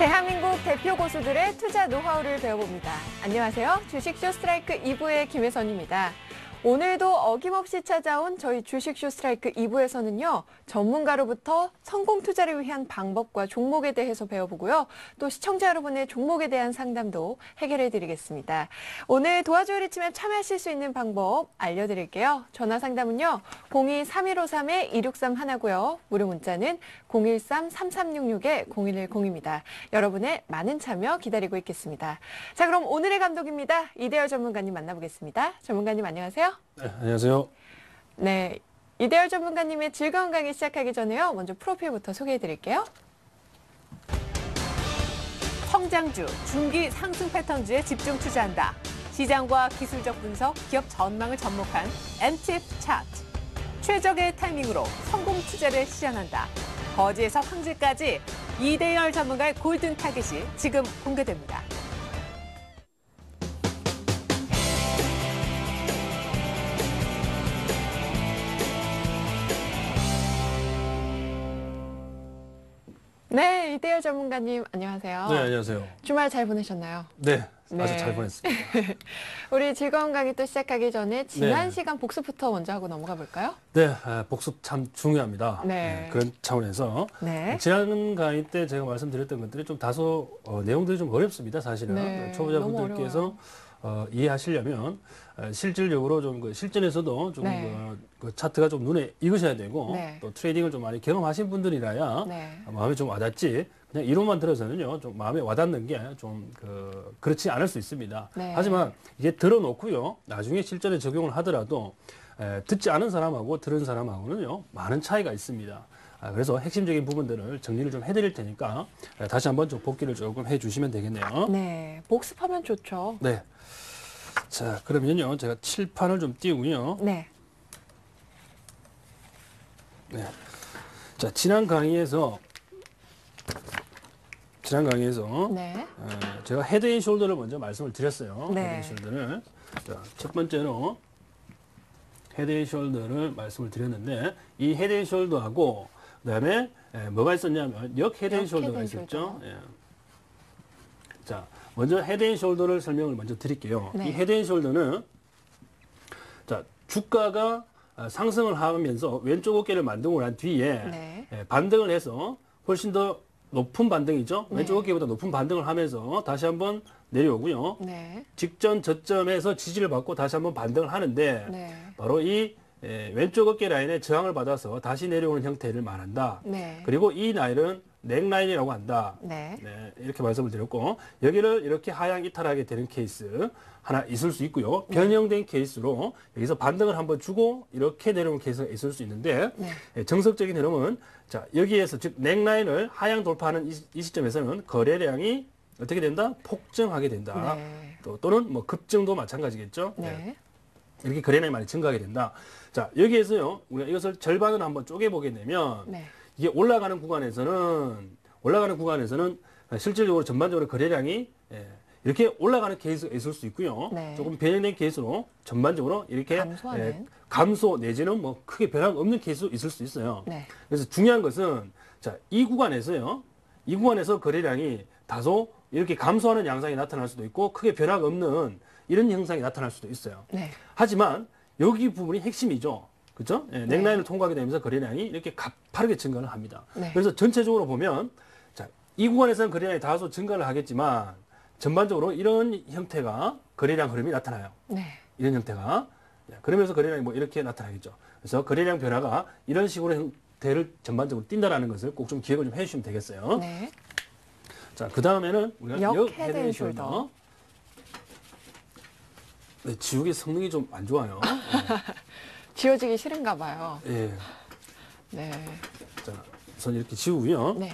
대한민국 대표 고수들의 투자 노하우를 배워봅니다. 안녕하세요. 주식쇼 스트라이크 2부의 김혜선입니다. 오늘도 어김없이 찾아온 저희 주식쇼 스트라이크 2부에서는요. 전문가로부터 성공 투자를 위한 방법과 종목에 대해서 배워보고요. 또 시청자 여러분의 종목에 대한 상담도 해결해드리겠습니다. 오늘 도와줘요 리치맵 참여하실 수 있는 방법 알려드릴게요. 전화 상담은요. 02-3153-2631고요. 무료 문자는 013-3366-0110입니다. 여러분의 많은 참여 기다리고 있겠습니다. 자, 그럼 오늘의 감독입니다. 이대열 전문가님 만나보겠습니다. 전문가님 안녕하세요. 네, 안녕하세요. 네, 이대열 전문가님의 즐거운 강의 시작하기 전에요. 먼저 프로필부터 소개해드릴게요. 성장주, 중기 상승 패턴주에 집중 투자한다. 시장과 기술적 분석, 기업 전망을 접목한 MTF 차트. 최적의 타이밍으로 성공 투자를 실현한다. 거지에서 황제까지 이대열 전문가의 골든 타겟이 지금 공개됩니다. 네, 이대열 전문가님 안녕하세요. 네, 안녕하세요. 주말 잘 보내셨나요? 네, 네. 아주 잘 보냈습니다. 우리 즐거운 강의 또 시작하기 전에 지난 네. 시간 복습부터 먼저 하고 넘어가 볼까요? 네, 복습 참 중요합니다. 네. 그런 차원에서 네. 지난 강의 때 제가 말씀드렸던 것들이 좀 다소 내용들이 좀 어렵습니다. 사실은 네, 초보자분들께서 이해하시려면 실질적으로 좀 실전에서도 좀 네. 그 차트가 좀 눈에 익으셔야 되고 네. 또 트레이딩을 좀 많이 경험하신 분들이라야 네. 마음에 좀 와닿지. 그냥 이론만 들어서는요, 좀 마음에 와닿는 게 좀 그렇지 않을 수 있습니다. 네. 하지만 이게 들어놓고요, 나중에 실전에 적용을 하더라도 듣지 않은 사람하고 들은 사람하고는요, 많은 차이가 있습니다. 그래서 핵심적인 부분들을 정리를 좀 해드릴 테니까 다시 한번 좀 복기를 조금 해주시면 되겠네요. 네, 복습하면 좋죠. 네. 자, 그러면요, 제가 칠판을 좀 띄우고요. 네. 네. 자, 지난 강의에서 네. 제가 헤드앤숄더를 먼저 말씀을 드렸어요. 네. 헤드앤숄더를. 자, 첫 번째로 헤드앤숄더를 말씀을 드렸는데 이 헤드앤숄더하고 그다음에 뭐가 있었냐면 역 헤드앤숄더가 있었죠. 예. 자, 먼저 헤드앤숄더를 설명을 먼저 드릴게요. 네. 이 헤드앤숄더는 자, 주가가 상승을 하면서 왼쪽 어깨를 만들고 난 뒤에 네. 반등을 해서 훨씬 더 높은 반등이죠. 네. 왼쪽 어깨보다 높은 반등을 하면서 다시 한번 내려오고요. 네. 직전 저점에서 지지를 받고 다시 한번 반등을 하는데 네. 바로 이 왼쪽 어깨 라인에 저항을 받아서 다시 내려오는 형태를 말한다. 네. 그리고 이 라인은 넥라인이라고 한다. 네. 네, 이렇게 말씀을 드렸고 여기를 이렇게 하향 이탈하게 되는 케이스 하나 있을 수 있고요. 변형된 케이스로 여기서 반등을 한번 주고 이렇게 내려오는 케이스가 있을 수 있는데 네. 정석적인 흐름은 자, 여기에서 즉 넥라인을 하향 돌파하는 이 시점에서는 거래량이 어떻게 된다? 폭증하게 된다. 네. 또는 뭐 급증도 마찬가지겠죠. 네. 이렇게 거래량이 많이 증가하게 된다. 자, 여기에서요. 우리가 이것을 절반을 한번 쪼개 보게 되면 네. 이게 올라가는 구간에서는 실질적으로 전반적으로 거래량이 이렇게 올라가는 케이스가 있을 수 있고요. 네. 조금 변형된 케이스로 전반적으로 이렇게 감소하는. 감소 내지는 뭐 크게 변화가 없는 케이스도 있을 수 있어요. 네. 그래서 중요한 것은 자, 이 구간에서 거래량이 다소 이렇게 감소하는 양상이 나타날 수도 있고 크게 변화가 없는 이런 형상이 나타날 수도 있어요. 네. 하지만 여기 부분이 핵심이죠. 그렇죠? 넥라인을 통과하게 되면서 거래량이 이렇게 가파르게 증가를 합니다. 네. 그래서 전체적으로 보면 자, 이 구간에서는 거래량이 다소 증가를 하겠지만 전반적으로 이런 형태가 거래량 흐름이 나타나요. 네. 이런 형태가. 그러면서 거래량이 뭐 이렇게 나타나겠죠. 그래서 거래량 변화가 이런 식으로 형태를 전반적으로 띈다라는 것을 꼭 좀 기억을 좀 해주시면 되겠어요. 네. 자, 그 다음에는 우리가 역 헤드앤숄더. 네, 지우개 성능이 좀 안 좋아요. 지워지기 싫은가 봐요. 예. 네. 자, 우선 이렇게 지우고요. 네.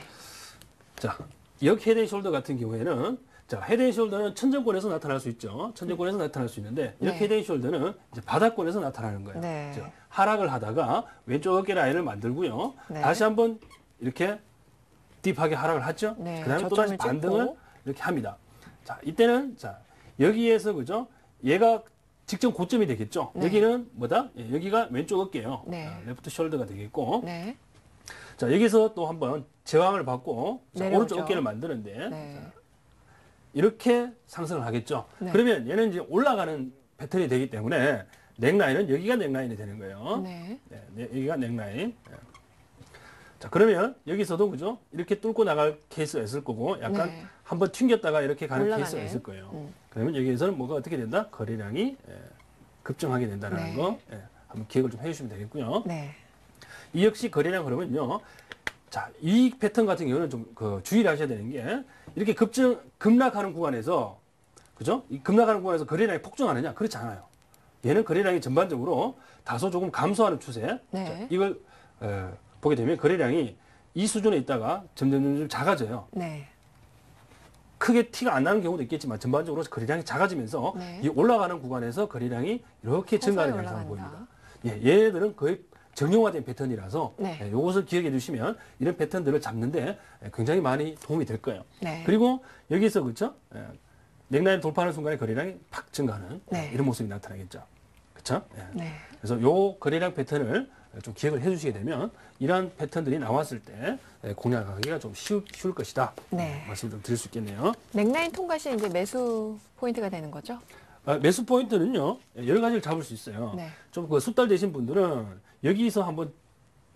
자, 역 헤드앤숄더 같은 경우에는 자, 헤드앤숄더는 천정권에서 나타날 수 있죠. 천정권에서 나타날 수 있는데 역 네. 헤드앤숄더는 이제 바닥권에서 나타나는 거예요. 네. 즉, 하락을 하다가 왼쪽 어깨 라인을 만들고요. 네. 다시 한번 이렇게 딥하게 하락을 하죠. 네, 그다음에 또 다시 저점을 반등을 찍고. 이렇게 합니다. 자, 이때는 자, 여기에서 그죠? 얘가 직전 고점이 되겠죠. 네. 여기는 뭐다? 예, 여기가 왼쪽 어깨예요. 네. 레프트 숄더가 되겠고. 네. 자, 여기서 또 한번 저항을 받고 자, 내려오죠. 오른쪽 어깨를 만드는데 네. 자, 이렇게 상승을 하겠죠. 네. 그러면 얘는 이제 올라가는 패턴이 되기 때문에 넥라인은 여기가 넥라인이 되는 거예요. 네. 네, 여기가 넥라인. 네. 자, 그러면 여기서도 그죠? 이렇게 뚫고 나갈 케이스가 있을 거고 약간 네. 한번 튕겼다가 이렇게 가는 올라가네. 케이스가 있을 거예요. 그러면 여기에서는 뭐가 어떻게 된다? 거래량이 급증하게 된다는 네. 거 한번 기억을 좀 해주시면 되겠고요. 네. 이 역시 거래량 그러면요. 자, 이 패턴 같은 경우는 좀 주의를 하셔야 되는 게 이렇게 급락하는 구간에서 그죠? 이 급락하는 구간에서 거래량이 폭증하느냐? 그렇지 않아요. 얘는 거래량이 전반적으로 다소 조금 감소하는 추세. 네. 자, 이걸 보게 되면 거래량이 이 수준에 있다가 점점 작아져요. 네. 크게 티가 안 나는 경우도 있겠지만 전반적으로 거래량이 작아지면서 네. 이 올라가는 구간에서 거래량이 이렇게 증가하는 서서히 현상을 올라간다. 보입니다. 예, 얘네들은 거의 정형화된 패턴이라서 네. 이것을 기억해 두시면 이런 패턴들을 잡는데 굉장히 많이 도움이 될 거예요. 네. 그리고 여기서 그렇죠? 넥라인 돌파하는 순간에 거래량이 팍 증가하는 네. 이런 모습이 나타나겠죠. 그렇죠? 네. 그래서 요 거래량 패턴을 좀 기억을 해주시게 되면 이러한 패턴들이 나왔을 때 공략하기가 좀 쉬울 것이다. 네. 말씀 좀 드릴 수 있겠네요. 넥라인 통과 시 이제 매수 포인트가 되는 거죠? 매수 포인트는요 여러 가지를 잡을 수 있어요. 네. 좀 숙달 되신 분들은 여기서 한번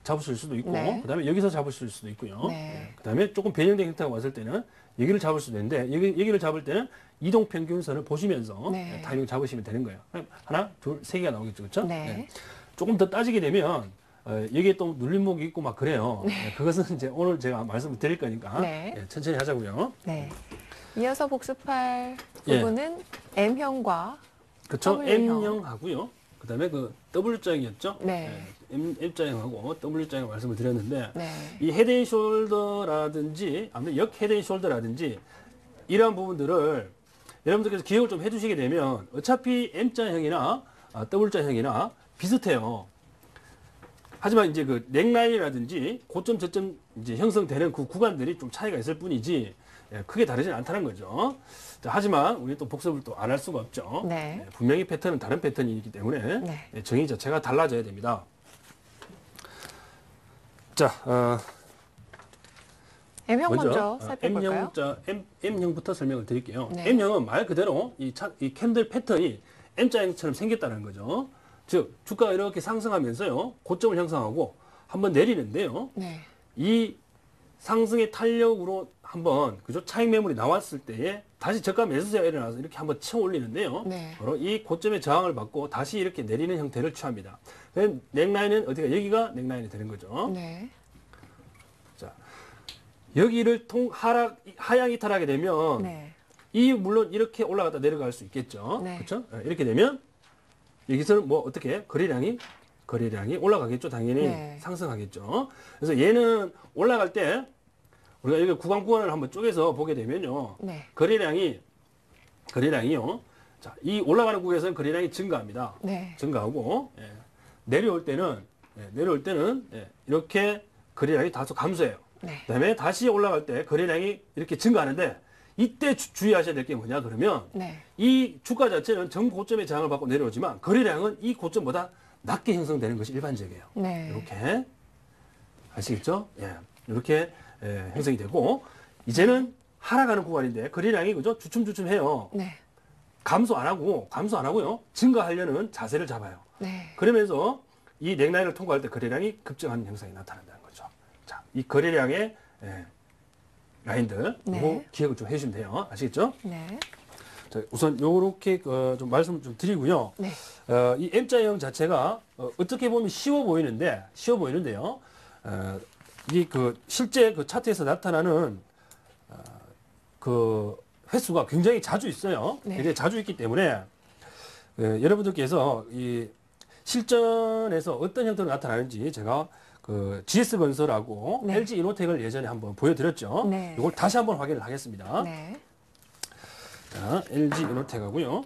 잡으실 수도 있고, 네. 그다음에 여기서 잡으실 수도 있고요. 네. 그다음에 조금 변형된 형태가 왔을 때는 여기를 잡을 수도 있는데 여기를 잡을 때는 이동 평균선을 보시면서 네. 타이밍 잡으시면 되는 거예요. 하나, 둘, 세 개가 나오겠죠, 그렇죠? 네. 조금 더 따지게 되면 여기에 또 눌림목이 있고 막 그래요. 그것은 이제 오늘 제가 말씀을 드릴 거니까 네. 천천히 하자고요. 네. 이어서 복습할 예. 부분은 M형과 그렇죠? W형. M형하고요. 그다음에 그 W자형이었죠? 네. M자형하고 W자형 말씀을 드렸는데 네. 이 헤드앤숄더라든지 아무튼 역 헤드앤숄더라든지 이러한 부분들을 여러분들께서 기억을 좀 해주시게 되면 어차피 M자형이나 W자형이나 비슷해요. 하지만 이제 그 넥라인이라든지 고점 저점 이제 형성되는 그 구간들이 좀 차이가 있을 뿐이지 크게 다르지는 않다는 거죠. 자, 하지만 우리 또 복습을 또 안 할 수가 없죠. 네. 분명히 패턴은 다른 패턴이기 때문에 네. 정의 자체가 달라져야 됩니다. 자, M형 먼저 살펴볼까요? M형부터 설명을 드릴게요. 네. M형은 말 그대로 이 캔들 패턴이 M자형처럼 생겼다는 거죠. 즉 주가가 이렇게 상승하면서요 고점을 형성하고 한번 내리는데요. 네. 이 상승의 탄력으로 한번 그죠 차익 매물이 나왔을 때에 다시 저가 매수세가 일어나서 이렇게 한번 쳐 올리는데요. 네. 바로 이 고점의 저항을 받고 다시 이렇게 내리는 형태를 취합니다. 그럼 넥라인은 어디가 여기가 넥라인이 되는 거죠. 네. 자 여기를 하향 이탈하게 되면 네. 이 물론 이렇게 올라갔다 내려갈 수 있겠죠. 네. 그렇죠? 이렇게 되면 여기서는 뭐 어떻게 거래량이 올라가겠죠. 당연히 네. 상승하겠죠. 그래서 얘는 올라갈 때 우리가 여기 구간을 한번 쪼개서 보게 되면요. 네. 거래량이요. 자, 이 올라가는 구간에서는 거래량이 증가합니다. 네. 증가하고 내려올 때는 이렇게 거래량이 다소 감소해요. 네. 그다음에 다시 올라갈 때 거래량이 이렇게 증가하는데 이때 주의하셔야 될 게 뭐냐 그러면 네. 이 주가 자체는 전 고점의 저항을 받고 내려오지만 거래량은 이 고점보다 낮게 형성되는 것이 일반적이에요. 네. 이렇게 아시겠죠? 예, 이렇게 형성이 되고 이제는 하락하는 구간인데 거래량이 그죠? 주춤주춤해요. 네. 감소 안 하고요. 증가하려는 자세를 잡아요. 네. 그러면서 이 넥라인을 통과할 때 거래량이 급증하는 현상이 나타난다는 거죠. 자, 이 거래량의 라인들 네. 이거 기억을 좀 해주시면 돼요. 아시겠죠? 네. 자, 우선 요렇게 좀 말씀을 좀 드리고요. 네. 이 M자형 자체가 어떻게 보면 쉬워 보이는데요. 이 실제 그 차트에서 나타나는 그 횟수가 굉장히 자주 있어요. 네. 굉장히 자주 있기 때문에 여러분들께서 이 실전에서 어떤 형태로 나타나는지 제가 그 GS건설하고 네. LG이노텍을 예전에 한번 보여드렸죠. 네. 이걸 다시 한번 확인을 하겠습니다. 네. 자, LG이노텍하고요.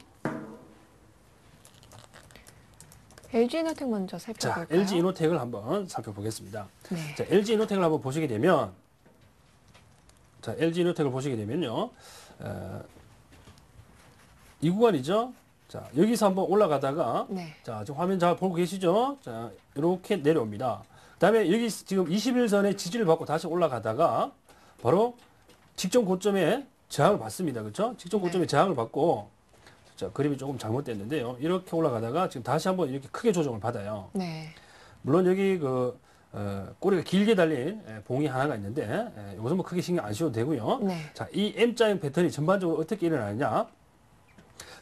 LG이노텍 먼저 자, 살펴볼까요? LG이노텍을 한번 살펴보겠습니다. 네. 자, LG이노텍을 한번 보시게 되면, 자, LG이노텍을 보시게 되면요, 이 구간이죠. 자, 여기서 한번 올라가다가, 네. 자, 지금 화면 잘 보고 계시죠? 자, 이렇게 내려옵니다. 그다음에 여기 지금 21선의 지지를 받고 다시 올라가다가 바로 직전 고점에 저항을 받습니다. 그렇죠? 직전 고점에 저항을 받고 자, 그림이 조금 잘못됐는데요. 이렇게 올라가다가 지금 다시 한번 이렇게 크게 조정을 받아요. 네. 물론 여기 꼬리가 길게 달린 봉이 하나가 있는데 이것은 뭐 크게 신경 안 써도 되고요. 네. 자, 이 M자형 패턴이 전반적으로 어떻게 일어나느냐?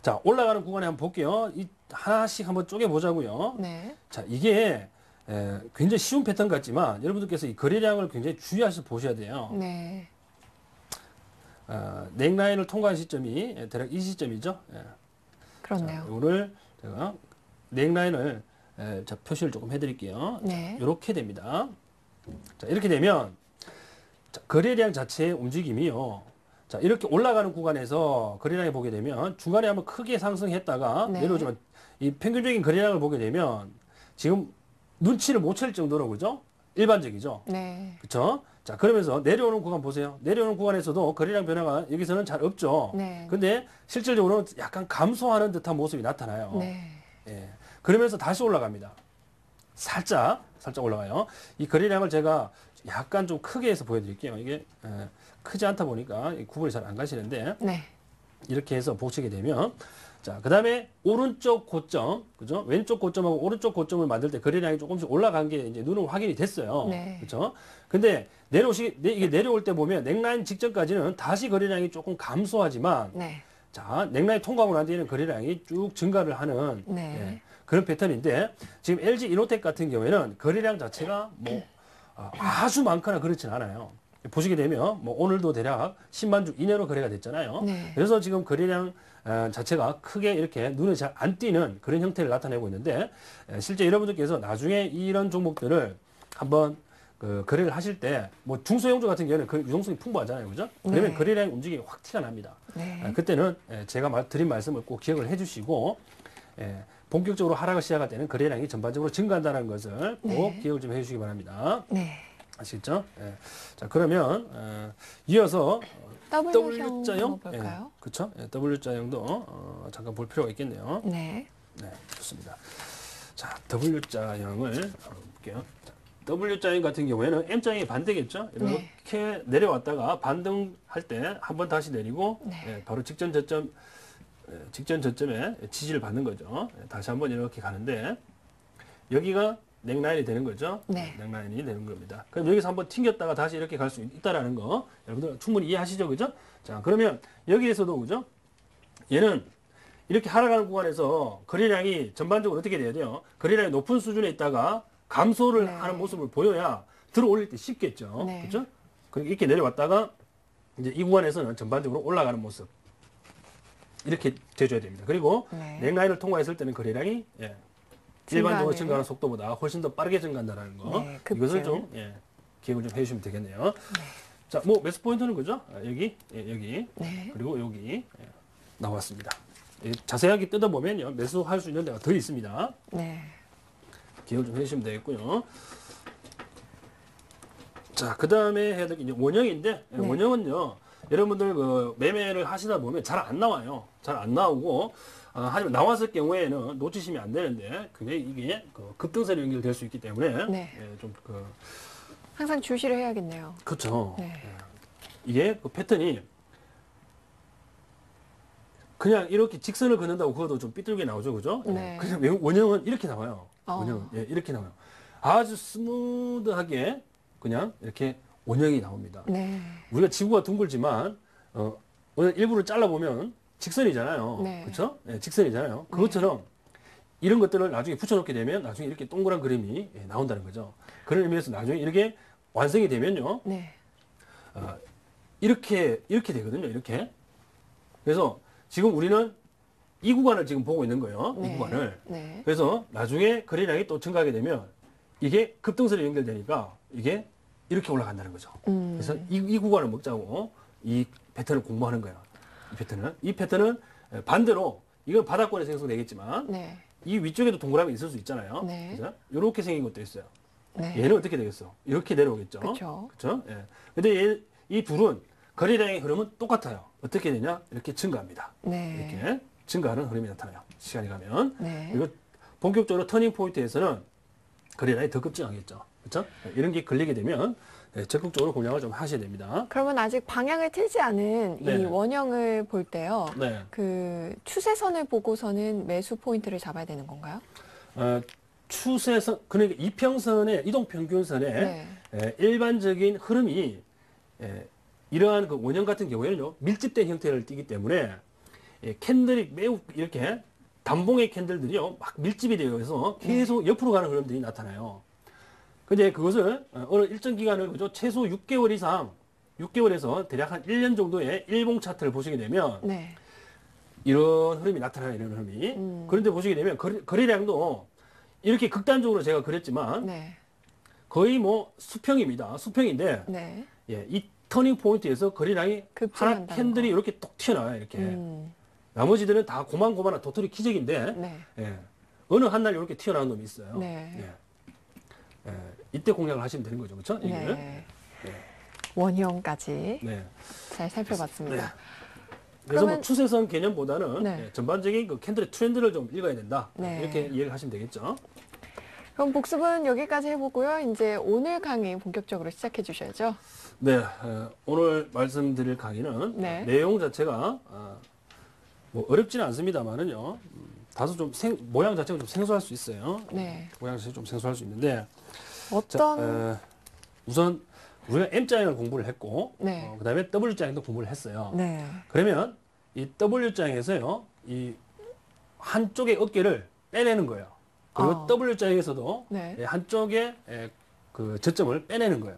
자, 올라가는 구간에 한번 볼게요. 이 하나씩 한번 쪼개 보자고요. 네. 자, 이게 굉장히 쉬운 패턴 같지만 여러분들께서 이 거래량을 굉장히 주의하셔서 보셔야 돼요. 네. 넥라인을 통과한 시점이 대략 이 시점이죠. 그렇네요. 이거를 제가 넥라인을 자, 표시를 조금 해드릴게요. 네. 이렇게 됩니다. 자, 이렇게 되면 자, 거래량 자체의 움직임이요. 자, 이렇게 올라가는 구간에서 거래량을 보게 되면 중간에 한번 크게 상승했다가 네. 내려오지만 이 평균적인 거래량을 보게 되면 지금 눈치를 못 챌 정도로 그죠? 일반적이죠. 네. 그렇죠? 자, 그러면서 내려오는 구간 보세요. 내려오는 구간에서도 거래량 변화가 여기서는 잘 없죠. 네. 근데 실질적으로는 약간 감소하는 듯한 모습이 나타나요. 네. 예. 그러면서 다시 올라갑니다. 살짝 올라가요. 이 거래량을 제가 약간 좀 크게 해서 보여드릴게요. 이게 크지 않다 보니까 구분이 잘 안 가시는데 네. 이렇게 해서 보시게 되면 자, 그 다음에 오른쪽 고점, 그죠? 왼쪽 고점하고 오른쪽 고점을 만들 때 거래량이 조금씩 올라간 게 이제 눈으로 확인이 됐어요. 네. 그죠? 근데 이게 내려올 때 보면 넥라인 직전까지는 다시 거래량이 조금 감소하지만 네. 자, 넥라인 통과하고 난 뒤에는 거래량이 쭉 증가를 하는 네. 예, 그런 패턴인데 지금 LG 이노텍 같은 경우에는 거래량 자체가 뭐 아주 많거나 그렇진 않아요. 보시게 되면 뭐 오늘도 대략 10만 주 이내로 거래가 됐잖아요. 네. 그래서 지금 거래량 자체가 크게 이렇게 눈에 잘 안 띄는 그런 형태를 나타내고 있는데 실제 여러분들께서 나중에 이런 종목들을 한번 거래를 하실 때 뭐 중소형주 같은 경우는 그 유동성이 풍부하잖아요. 그죠? 그러면 네. 거래량 움직임이 확 티가 납니다. 네. 그때는 제가 드린 말씀을 꼭 기억을 해 주시고 본격적으로 하락을 시작할 때는 거래량이 전반적으로 증가한다는 것을 꼭 네. 기억을 좀 해주시기 바랍니다. 네. 아시겠죠? 자, 그러면 이어서 W형 W자형, 볼까요? 그렇죠? W자형도 잠깐 볼 필요가 있겠네요. 네. 네, 좋습니다. 자, W자형을 볼게요. W자형 같은 경우에는 M자형이 반대겠죠? 이렇게 내려왔다가 반등할 때 한번 다시 내리고 네. 바로 직전 저점에 지지를 받는 거죠. 다시 한번 이렇게 가는데 여기가 넥라인이 되는 거죠. 네. 넥라인이 되는 겁니다. 그럼 여기서 한번 튕겼다가 다시 이렇게 갈 수 있다라는 거 여러분들 충분히 이해하시죠, 그죠? 자, 그러면 여기에서도 그죠? 얘는 이렇게 하락하는 구간에서 거래량이 전반적으로 어떻게 돼야 돼요? 거래량이 높은 수준에 있다가 감소를 네. 하는 모습을 보여야 들어 올릴 때 쉽겠죠. 네. 그죠? 그리고 이렇게 내려왔다가 이제 이 구간에서는 전반적으로 올라가는 모습. 이렇게 재줘야 됩니다. 그리고 네. 넥라인을 통과했을 때는 거래량이 일반적으로 증가하는. 증가하는 속도보다 훨씬 더 빠르게 증가한다는 거. 네, 급증. 이것을 좀 기억을 좀 해주시면 되겠네요. 자, 뭐 매수 포인트는 그죠? 여기, 여기, 네. 그리고 여기 나왔습니다. 자세하게 뜯어보면요, 매수할 수 있는 데가 더 있습니다. 네. 기억을 좀 해주시면 되겠고요. 자, 그 다음에 해야 될 게 이제 원형인데, 네. 원형은요, 여러분들 매매를 하시다 보면 잘 안 나와요. 잘 안 나오고, 하지만 나왔을 경우에는 놓치시면 안 되는데, 굉장히 이게 급등세로 연결될 수 있기 때문에, 네. 좀 항상 주시를 해야겠네요. 그렇죠. 네. 이게 패턴이 그냥 이렇게 직선을 긋는다고 그것도 좀 삐뚤게 나오죠, 그죠? 네. 그냥 원형은 이렇게 나와요. 어. 원형은 이렇게 나와요. 아주 스무드하게 그냥 이렇게 원형이 나옵니다. 네. 우리가 지구가 둥글지만 오늘 일부를 잘라보면 직선이잖아요. 네. 그렇죠? 직선이잖아요. 그것처럼 이런 것들을 나중에 붙여놓게 되면 나중에 이렇게 동그란 그림이 나온다는 거죠. 그런 의미에서 나중에 이렇게 완성이 되면요. 네. 이렇게 되거든요. 이렇게. 그래서 지금 우리는 이 구간을 지금 보고 있는 거예요. 네. 이 구간을. 네. 그래서 나중에 거래량이 또 증가하게 되면 이게 급등세로 연결되니까 이게 이렇게 올라간다는 거죠. 그래서 이 구간을 먹자고 이 패턴을 공부하는 거예요. 이 패턴은 반대로 이건 바닥권에서 형성되겠지만 네. 이 위쪽에도 동그라미 있을 수 있잖아요. 네. 그죠? 이렇게 생긴 것도 있어요. 네. 얘는 어떻게 되겠어? 이렇게 내려오겠죠. 그쵸. 그렇죠? 예. 근데 이 둘은 거래량의 흐름은 똑같아요. 어떻게 되냐? 이렇게 증가합니다. 네. 이렇게 증가하는 흐름이 나타나요. 시간이 가면. 네. 그리고 본격적으로 터닝 포인트에서는 거래량이 더 급증하겠죠. 그렇죠? 이런 게 걸리게 되면 적극적으로 공략을 좀 하셔야 됩니다. 그러면 아직 방향을 틀지 않은 이 네네. 원형을 볼 때요. 네. 그 추세선을 보고서는 매수 포인트를 잡아야 되는 건가요? 추세선, 그러니까 이평선의 이동평균선의 네. 일반적인 흐름이 이러한 그 원형 같은 경우에는요, 밀집된 형태를 띠기 때문에 캔들이 매우 이렇게 단봉의 캔들들이요, 막 밀집이 되어서 계속 옆으로 가는 흐름들이 나타나요. 근데 그것을 어느 일정 기간을 그죠, 최소 6개월 이상, 6개월에서 대략 한 1년 정도의 일봉 차트를 보시게 되면 네. 이런 흐름이 나타나요, 이런 흐름이. 그런데 보시게 되면 거래량도 이렇게 극단적으로 제가 그랬지만 네. 거의 뭐 수평입니다. 수평인데 네. 이 터닝 포인트에서 거래량이 하나 급증한다는 캔들이 거. 이렇게 뚝 튀어나와요. 이렇게. 음. 나머지들은 다 고만고만한 도토리 기적인데 네. 어느 한 날 이렇게 튀어나온 놈이 있어요. 네. 이때 공략을 하시면 되는 거죠. 그렇죠? 네. 원형까지 네. 잘 살펴봤습니다. 그래서 뭐 그러면- 추세선 개념보다는 네. 전반적인 그 캔들의 트렌드를 좀 읽어야 된다. 네. 이렇게 이해를 하시면 되겠죠. 그럼 복습은 여기까지 해보고요. 이제 오늘 강의 본격적으로 시작해 주셔야죠. 네, 오늘 말씀드릴 강의는 네. 내용 자체가 뭐 어렵지는 않습니다만은요, 다소 좀 모양 자체가 좀 생소할 수 있어요. 네. 모양 자체가 좀 생소할 수 있는데, 어떤 우선 우리가 M자형을 공부를 했고, 네. 그다음에 W자형도 공부를 했어요. 네. 그러면 이 W자형에서요, 이 한쪽의 어깨를 빼내는 거예요. 그리고 W자형에서도 네. 한쪽의 그 저점을 빼내는 거예요.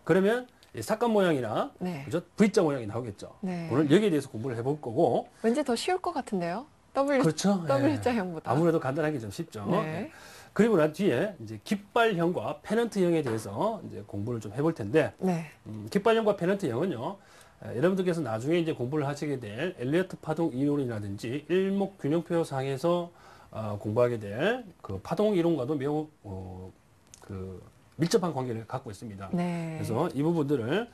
그러면 이 삭감 모양이나 네. 그죠? V자 모양이 나오겠죠. 네. 오늘 여기에 대해서 공부를 해볼 거고, 왠지 더 쉬울 것 같은데요. 그렇죠? W자형보다. 아무래도 간단하게 좀 쉽죠. 네. 그리고 난 뒤에 이제 깃발형과 페넌트형에 대해서 이제 공부를 좀 해볼 텐데, 네. 깃발형과 페넌트형은요, 여러분들께서 나중에 이제 공부를 하시게 될 엘리어트 파동 이론이라든지 일목균형표 상에서 공부하게 될 그 파동 이론과도 매우 그 밀접한 관계를 갖고 있습니다. 네. 그래서 이 부분들을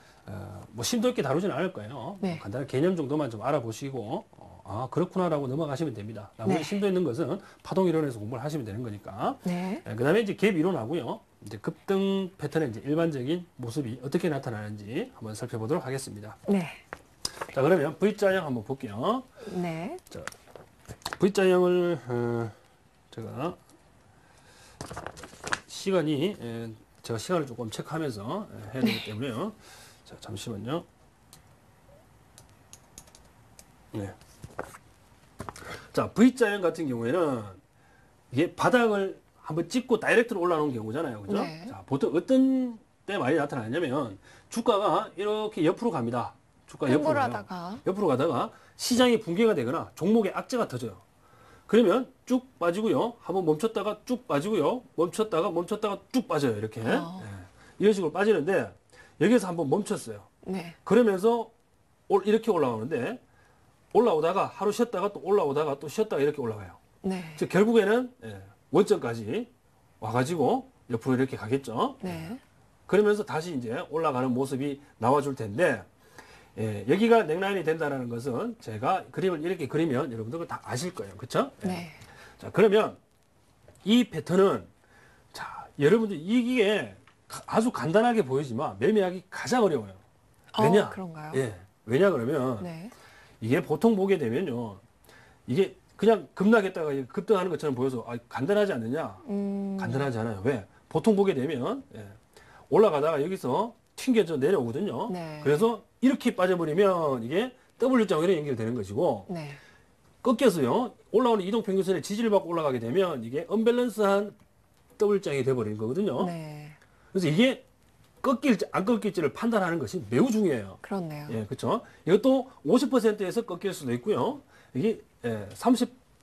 뭐 심도 있게 다루지는 않을 거예요. 네. 간단한 개념 정도만 좀 알아보시고 아 그렇구나라고 넘어가시면 됩니다. 나머지 네. 심도 있는 것은 파동 이론에서 공부를 하시면 되는 거니까. 네. 그다음에 이제 갭 이론하고요. 이제 급등 패턴의 이제 일반적인 모습이 어떻게 나타나는지 한번 살펴보도록 하겠습니다. 네. 자 그러면 V자형 한번 볼게요. 네. 자, V자형을 제가 시간이 제가 시간을 조금 체크하면서 해야 되기 때문에요. 자 잠시만요. 네. 자 V자형 같은 경우에는 이게 바닥을 한번 찍고 다이렉트로 올라오는 경우잖아요. 그죠? 네. 자, 보통 어떤 때 많이 나타나냐면 주가가 이렇게 옆으로 갑니다. 주가 옆으로 가요. 횡보하다가 옆으로 가다가 시장이 붕괴가 되거나 종목의 악재가 터져요. 그러면 쭉 빠지고요. 한번 멈췄다가 쭉 빠지고요. 멈췄다가 쭉 빠져요. 이렇게. 이런 식으로 빠지는데 여기서 한번 멈췄어요. 네. 그러면서 이렇게 올라오는데 올라오다가 하루 쉬었다가 또 올라오다가 또 쉬었다가 이렇게 올라가요. 네. 즉 결국에는 원점까지 와가지고 옆으로 이렇게 가겠죠. 네. 그러면서 다시 이제 올라가는 모습이 나와줄 텐데 여기가 넥라인이 된다는 것은 제가 그림을 이렇게 그리면 여러분들 다 아실 거예요. 그렇죠? 네. 자 그러면 이 패턴은 자 여러분들 이게 아주 간단하게 보이지만 매매하기 가장 어려워요. 왜냐? 그런가요? 왜냐 그러면 네. 이게 보통 보게 되면요. 이게 그냥 급락했다가 급등하는 것처럼 보여서 간단하지 않느냐? 간단하지 않아요. 왜? 보통 보게 되면 올라가다가 여기서 튕겨져 내려오거든요. 네. 그래서 이렇게 빠져버리면 이게 W자형으로 연결되는 것이고 네. 꺾여서요. 올라오는 이동평균선에 지지를 받고 올라가게 되면 이게 언밸런스한 W자형이 돼버리는 거거든요. 네. 그래서 이게 꺾일지 안 꺾일지를 판단하는 것이 매우 중요해요. 그렇네요. 그렇죠. 이것도 50%에서 꺾일 수도 있고요. 이게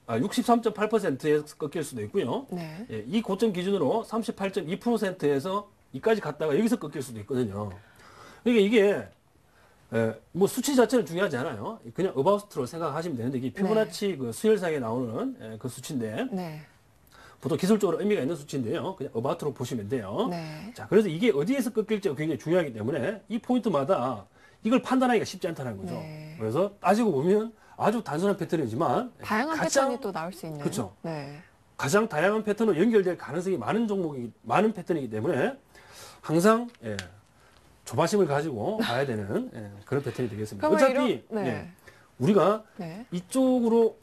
63.8%에서 꺾일 수도 있고요. 네. 이 고점 기준으로 38.2%에서 이까지 갔다가 여기서 꺾일 수도 있거든요. 그러니까 이게 뭐 수치 자체는 중요하지 않아요. 그냥 어바웃으로 생각하시면 되는데 이게 피보나치 그 수열상에 나오는 그 수치인데 네. 보통 기술적으로 의미가 있는 수치인데요. 그냥 어바웃으로 보시면 돼요. 네. 자, 그래서 이게 어디에서 꺾일지가 굉장히 중요하기 때문에 이 포인트마다 이걸 판단하기가 쉽지 않다는 거죠. 네. 그래서 따지고 보면 아주 단순한 패턴이지만 다양한 가장 패턴이 또 나올 수 있는. 그쵸. 네. 가장 다양한 패턴으로 연결될 가능성이 많은 많은 패턴이기 때문에 항상 조바심을 가지고 봐야 되는 그런 패턴이 되겠습니다. 그러면 어차피 네. 우리가 네. 이쪽으로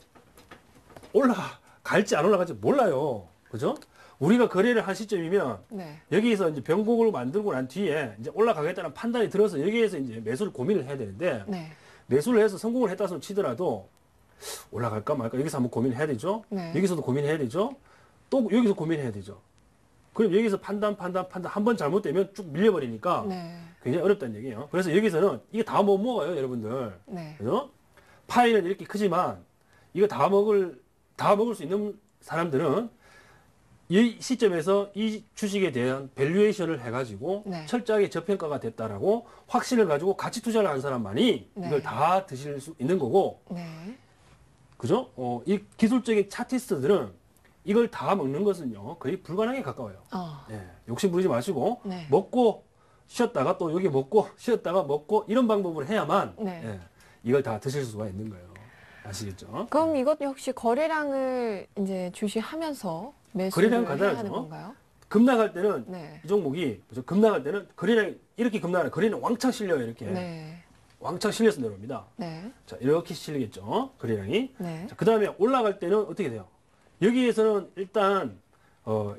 올라갈지 안 올라갈지 몰라요. 그죠? 우리가 거래를 한 시점이면 네. 여기에서 이제 변곡을 만들고 난 뒤에 이제 올라가겠다는 판단이 들어서 여기에서 이제 매수를 고민을 해야 되는데 네. 매수를 해서 성공을 했다 치더라도 올라갈까 말까 여기서 한번 고민을 해야 되죠. 네. 여기서도 고민해야 되죠. 또 여기서 고민해야 되죠. 그럼 여기서 판단 한 번 잘못되면 쭉 밀려버리니까 네. 굉장히 어렵다는 얘기예요. 그래서 여기서는 이게 다 못 먹어요, 여러분들. 네. 그죠? 파이는 이렇게 크지만 이거 다 먹을 수 있는 사람들은 이 시점에서 이 주식에 대한 밸류에이션을 해가지고 네. 철저하게 저평가가 됐다라고 확신을 가지고 같이 투자를 한 사람만이 네. 이걸 다 드실 수 있는 거고, 네. 그죠? 이 기술적인 차티스트들은 이걸 다 먹는 것은요 거의 불가능에 가까워요. 욕심 부리지 마시고 네. 먹고 쉬었다가 또 여기 먹고 쉬었다가 먹고 이런 방법으로 해야만 네. 이걸 다 드실 수가 있는 거예요. 아시겠죠? 그럼 이것 역시 거래량을 이제 주시하면서 거래량 매수를 해야 가능하죠. 하는 건가요? 급락할 때는 네. 이 종목이 그죠? 급락할 때는 거래량이 이렇게 급락하는 거래량 왕창 실려요. 이렇게 네. 왕창 실려서 내려옵니다. 네. 자, 이렇게 실리겠죠. 거래량이. 네. 자, 그다음에 올라갈 때는 어떻게 돼요? 여기에서는 일단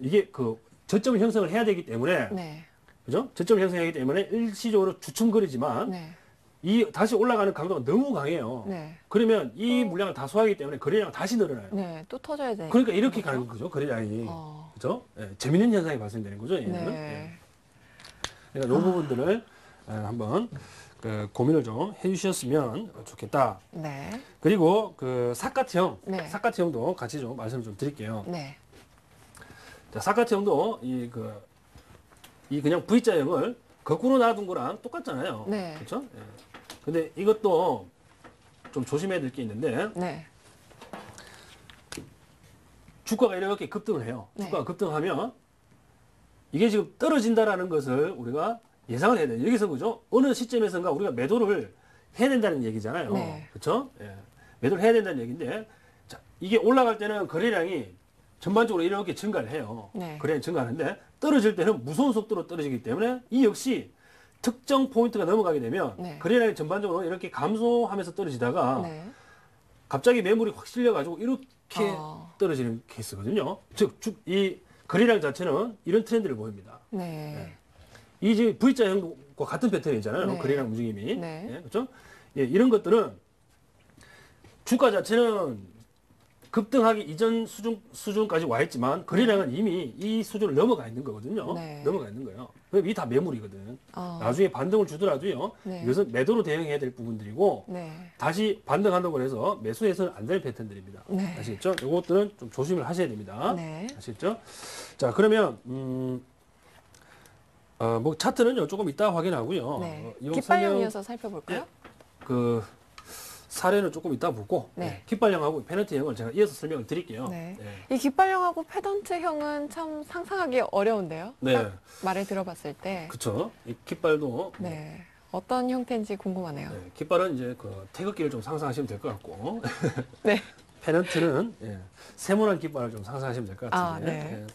이게 그 저점을 형성을 해야 되기 때문에 네. 그죠? 저점을 형성하기 때문에 일시적으로 주춤거리지만 네. 이 다시 올라가는 강도가 너무 강해요. 네. 그러면 이 물량을 다 소화하기 때문에 거래량이 다시 늘어나요. 네. 또 터져야 돼. 그러니까 이렇게 가는 거죠. 거래량이. 그죠? 재밌는 현상이 발생되는 거죠. 얘는. 네. 그러니까 이 부분들을 한번 고민을 좀 해주셨으면 좋겠다. 네. 그리고 그 사카트형, 네. 사카트형도 같이 좀 말씀을 좀 드릴게요. 네. 자, 사카트형도 이 그냥 V자형을 거꾸로 놔둔 거랑 똑같잖아요. 네. 그렇죠? 근데 이것도 좀 조심해야 될 게 있는데 네. 주가가 이렇게 급등을 해요. 네. 주가가 급등하면 이게 지금 떨어진다라는 것을 우리가 예상을 해야 돼요. 여기서 그죠? 어느 시점에선가 우리가 매도를 해야 된다는 얘기잖아요. 네. 그렇죠? 매도를 해야 된다는 얘기인데 자, 이게 올라갈 때는 거래량이 전반적으로 이렇게 증가를 해요. 네. 거래량이 증가하는데 떨어질 때는 무서운 속도로 떨어지기 때문에 이 역시 특정 포인트가 넘어가게 되면 네. 거래량이 전반적으로 이렇게 감소하면서 떨어지다가 네. 갑자기 매물이 확 실려가지고 이렇게 떨어지는 케이스거든요. 즉, 이 거래량 자체는 이런 트렌드를 보입니다. 네. 이 이제 V자형과 같은 패턴이잖아요. 네. 거래량 움직임이. 네. 그렇죠? 이런 것들은 주가 자체는 급등하기 이전 수준까지 와 있지만 거래량은 이미 이 수준을 넘어가 있는 거거든요. 네. 넘어가 있는 거예요. 그럼 이게 다 매물이거든. 아. 나중에 반등을 주더라도요. 네. 이것은 매도로 대응해야 될 부분들이고 네. 다시 반등한다고 해서 매수해서는 안 될 패턴들입니다. 네. 아시겠죠? 이것들은 좀 조심을 하셔야 됩니다. 네. 아시겠죠? 자, 그러면 뭐 차트는요 조금 이따 확인하고요. 네. 이용 깃발령 설명, 이어서 살펴볼까요? 그 사례는 조금 이따 보고 네. 깃발령하고 페넌트형을 제가 이어서 설명을 드릴게요. 네. 네. 이 깃발령하고 페던트형은 참 상상하기 어려운데요. 네. 딱 말을 들어봤을 때. 그쵸. 이 깃발도 네. 어떤 형태인지 궁금하네요. 네, 깃발은 이제 그 태극기를 좀 상상하시면 될 것 같고 네. 페넌트는 세모난 깃발을 좀 상상하시면 될 것 같은데. 아, 네.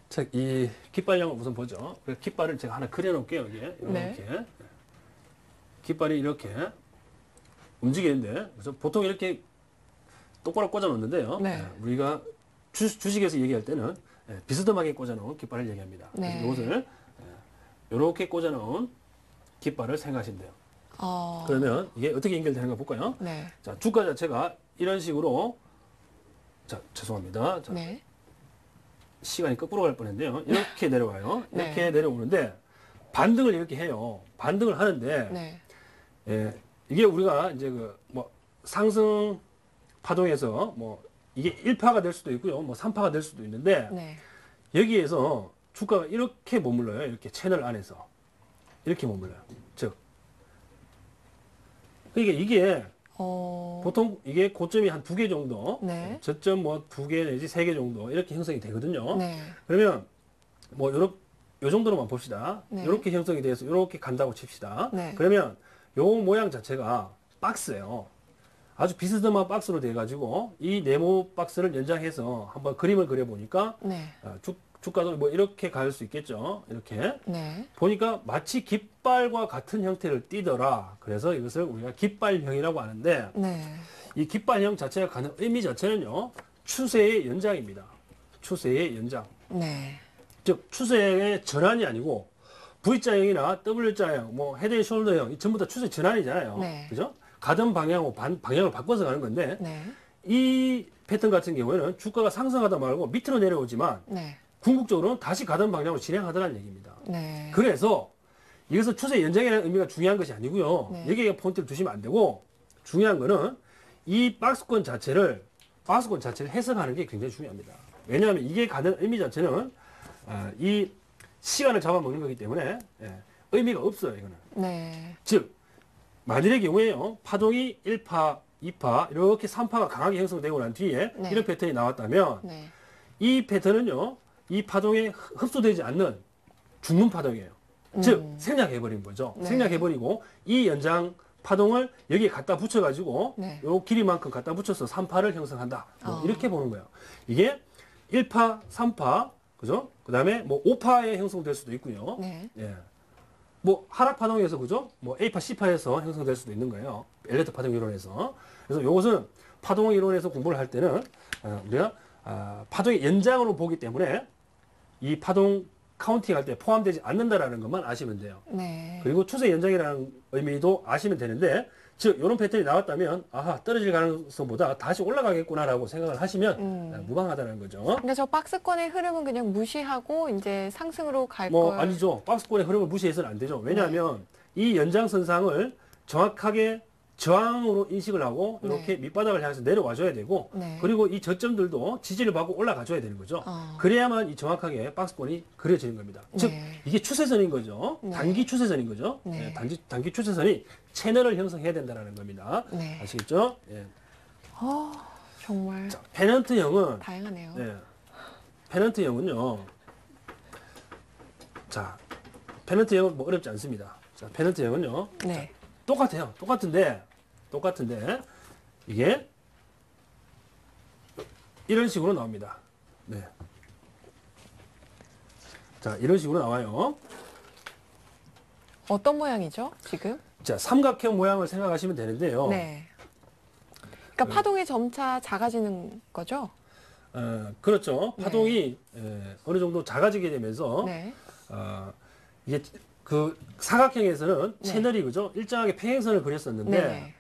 자, 이 깃발령을 우선 보죠. 그 깃발을 제가 하나 그려놓을게요. 이렇게. 네. 깃발이 이렇게 움직이는데 그래서 보통 이렇게 똑바로 꽂아 놓는데요. 네. 우리가 주식에서 얘기할 때는 비스듬하게 꽂아 놓은 깃발을 얘기합니다. 네. 그래서 이것을 이렇게 꽂아 놓은 깃발을 생각하시면 돼요. 그러면 이게 어떻게 연결되는가 볼까요? 네. 자, 주가 자체가 이런 식으로 자, 죄송합니다. 자, 네. 시간이 거꾸로 갈 뻔했는데요. 이렇게 내려와요. 네. 이렇게 내려오는데 반등을 이렇게 해요. 반등을 하는데 네. 이게 우리가 이제 그 뭐 상승 파동에서 뭐 이게 1파가 될 수도 있고요. 뭐 3파가 될 수도 있는데 네. 여기에서 주가가 이렇게 머물러요. 이렇게 채널 안에서. 이렇게 머물러요. 즉 그러니까 이게 보통 이게 고점이 한 2개 정도, 네. 저점 뭐 2개 내지 3개 정도 이렇게 형성이 되거든요. 네. 그러면 뭐 요 정도로만 봅시다. 네. 이렇게 형성이 돼서 이렇게 간다고 칩시다. 네. 그러면 요 모양 자체가 박스예요. 아주 비스듬한 박스로 돼가지고 이 네모 박스를 연장해서 한번 그림을 그려보니까 네. 주가도 뭐 이렇게 갈 수 있겠죠. 이렇게 네. 보니까 마치 깃발과 같은 형태를 띠더라. 그래서 이것을 우리가 깃발형이라고 하는데 네. 이 깃발형 자체가 가는 의미 자체는요. 추세의 연장입니다. 추세의 연장. 네. 즉 추세의 전환이 아니고 V자형이나 W자형, 뭐 헤드앤숄더형 이 전부 다 추세 전환이잖아요. 네. 그죠? 가던 방향으로 방향을 바꿔서 가는 건데 네. 이 패턴 같은 경우에는 주가가 상승하다 말고 밑으로 내려오지만 네. 궁극적으로는 다시 가던 방향으로 진행하더라는 얘기입니다. 네. 그래서 이것은 추세 연장이라는 의미가 중요한 것이 아니고요. 네. 여기에 포인트를 두시면 안 되고 중요한 거는 이 박스권 자체를 해석하는 게 굉장히 중요합니다. 왜냐하면 이게 가는 의미 자체는 이 시간을 잡아먹는 거기 때문에 의미가 없어요. 이거는. 네. 즉 만일의 경우에요. 파동이 1파, 2파 이렇게 3파가 강하게 형성되고 난 뒤에 네. 이런 패턴이 나왔다면 네. 이 패턴은요. 이 파동에 흡수되지 않는 죽는 파동이에요. 즉 생략해버린 거죠. 네. 생략해버리고 이 연장 파동을 여기에 갖다 붙여가지고 네. 요 길이만큼 갖다 붙여서 3파를 형성한다. 뭐 어. 이렇게 보는 거예요. 이게 1파, 3파, 그죠? 그 다음에 뭐 5파에 형성될 수도 있고요. 네. 예. 뭐 하락 파동에서 그죠? 뭐 A파, C파에서 형성될 수도 있는 거예요. 엘리트 파동 이론에서. 그래서 이것은 파동 이론에서 공부를 할 때는 우리가 파동의 연장으로 보기 때문에 이 파동 카운팅 할 때 포함되지 않는다라는 것만 아시면 돼요. 네. 그리고 추세 연장이라는 의미도 아시면 되는데, 즉 이런 패턴이 나왔다면 아하 떨어질 가능성보다 다시 올라가겠구나라고 생각을 하시면 무방하다는 거죠. 그러니까 저 박스권의 흐름은 그냥 무시하고 이제 상승으로 갈 뭐 걸. 아니죠. 박스권의 흐름을 무시해서는 안 되죠. 왜냐하면 이 연장선상을 정확하게 저항으로 인식을 하고 이렇게 밑바닥을 향해서 내려와 줘야 되고 네. 그리고 이 저점들도 지지를 받고 올라가 줘야 되는 거죠. 어. 그래야만 이 정확하게 박스권이 그려지는 겁니다. 즉 네. 이게 추세선인 거죠. 네. 단기 추세선인 거죠. 네. 단기 추세선이 채널을 형성해야 된다는 겁니다. 네. 아시겠죠? 예. 정말 자, 페넌트형은 다양하네요. 네. 페넌트형은요. 자, 페넌트형은 뭐 어렵지 않습니다. 자, 페넌트형은요. 네. 똑같아요. 똑같은데 이게 이런 식으로 나옵니다. 네. 자, 이런 식으로 나와요. 어떤 모양이죠, 지금? 자, 삼각형 모양을 생각하시면 되는데요. 네. 그러니까 파동이 점차 작아지는 거죠? 그렇죠. 네. 파동이 어느 정도 작아지게 되면서 네. 이게 그 사각형에서는 네. 채널이 그죠 일정하게 평행선을 그렸었는데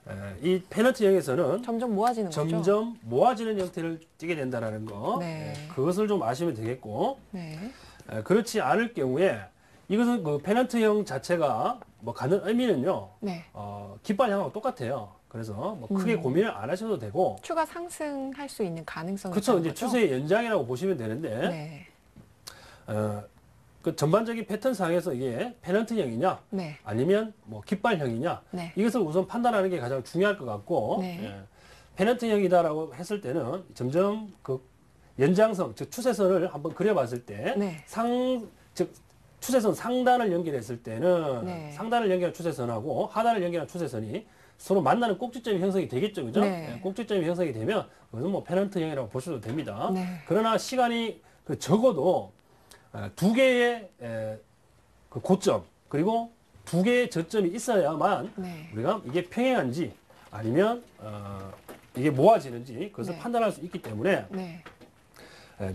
네. 이 페넌트형에서는 점점 모아지는 거죠? 점점 모아지는 형태를 띠게 된다라는 거. 네. 그것을 좀 아시면 되겠고 네. 그렇지 않을 경우에 이것은 그 페넌트형 자체가 뭐 가는 의미는요. 네. 깃발형하고 똑같아요. 그래서 뭐 크게 고민을 안 하셔도 되고 추가 상승할 수 있는 가능성이 그렇죠. 있다는 이제 거죠? 추세의 연장이라고 보시면 되는데 네. 그 전반적인 패턴상에서 이게 페넌트형이냐 네. 아니면 뭐 깃발형이냐 네. 이것을 우선 판단하는 게 가장 중요할 것 같고 네. 페넌트형이다라고 했을 때는 점점 그 연장성 즉 추세선을 한번 그려봤을 때 네. 즉 추세선 상단을 연결했을 때는 네. 상단을 연결한 추세선하고 하단을 연결한 추세선이 서로 만나는 꼭지점이 형성이 되겠죠, 그죠? 네. 꼭지점이 형성이 되면 그것은 뭐 페넌트형이라고 보셔도 됩니다. 네. 그러나 시간이 적어도 두 개의 그 고점 그리고 두 개의 저점이 있어야만 네. 우리가 이게 평행한지 아니면 이게 모아지는지 그것을 네. 판단할 수 있기 때문에 네.